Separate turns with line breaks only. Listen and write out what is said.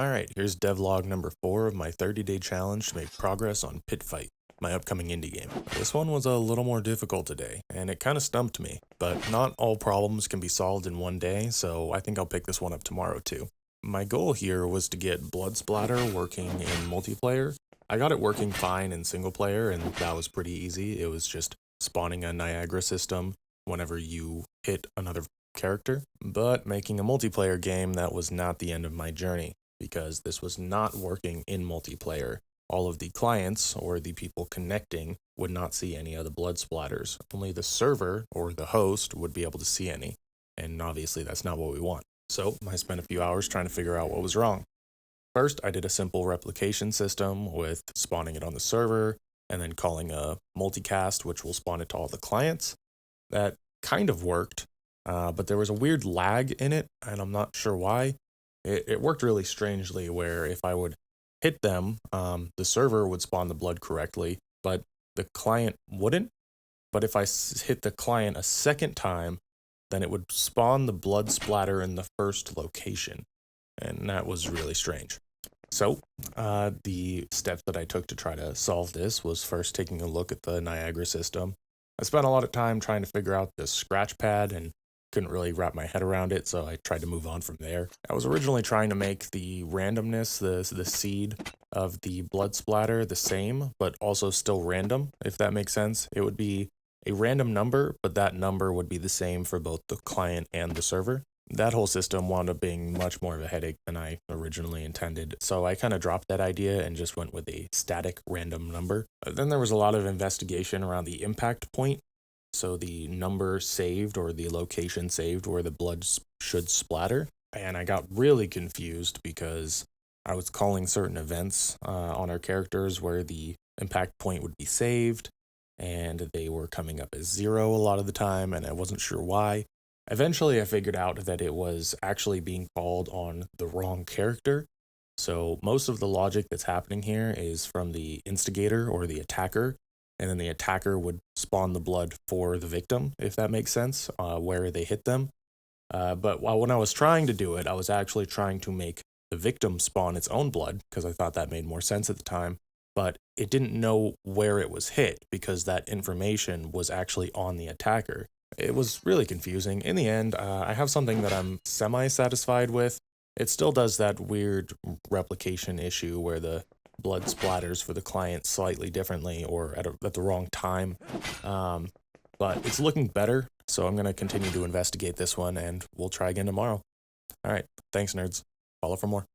Alright, here's devlog number 4 of my 30-day challenge to make progress on PitFight, my upcoming indie game. This one was a little more difficult today, and it kinda stumped me, but not all problems can be solved in one day, so I think I'll pick this one up tomorrow too. My goal here was to get Blood Splatter working in multiplayer. I got it working fine in single player, and that was pretty easy. It was just spawning a Niagara system whenever you hit another character, but making a multiplayer game, that was not the end of my journey, because this was not working in multiplayer. All of the clients, or the people connecting, would not see any of the blood splatters. Only the server, or the host, would be able to see any, and obviously that's not what we want. So I spent a few hours trying to figure out what was wrong. First, I did a simple replication system with spawning it on the server, and then calling a multicast, which will spawn it to all the clients. That kind of worked, but there was a weird lag in it, and I'm not sure why. It worked really strangely, where if I would hit them, the server would spawn the blood correctly, but the client wouldn't. But if I hit the client a second time, then it would spawn the blood splatter in the first location, and that was really strange. So, the steps that I took to try to solve this was first taking a look at the Niagara system. I spent a lot of time trying to figure out the scratch pad and couldn't really wrap my head around it, so I tried to move on from there. I was originally trying to make the randomness, the seed of the blood splatter, the same, but also still random, if that makes sense. It would be a random number, but that number would be the same for both the client and the server. That whole system wound up being much more of a headache than I originally intended, so I kind of dropped that idea and just went with a static random number. Then there was a lot of investigation around the impact point. So the number saved, or the location saved where the blood should splatter. And I got really confused because I was calling certain events on our characters where the impact point would be saved, and they were coming up as 0 a lot of the time, and I wasn't sure why. Eventually I figured out that it was actually being called on the wrong character. So most of the logic that's happening here is from the instigator, or the attacker, and then the attacker would spawn the blood for the victim, if that makes sense, where they hit them. But when I was trying to do it, I was actually trying to make the victim spawn its own blood, because I thought that made more sense at the time, but it didn't know where it was hit, because that information was actually on the attacker. It was really confusing. In the end, I have something that I'm semi-satisfied with. It still does that weird replication issue where the blood splatters for the client slightly differently, or at the wrong time, but it's looking better, so I'm going to continue to investigate this one, and we'll try again tomorrow. Alright, thanks nerds. Follow for more.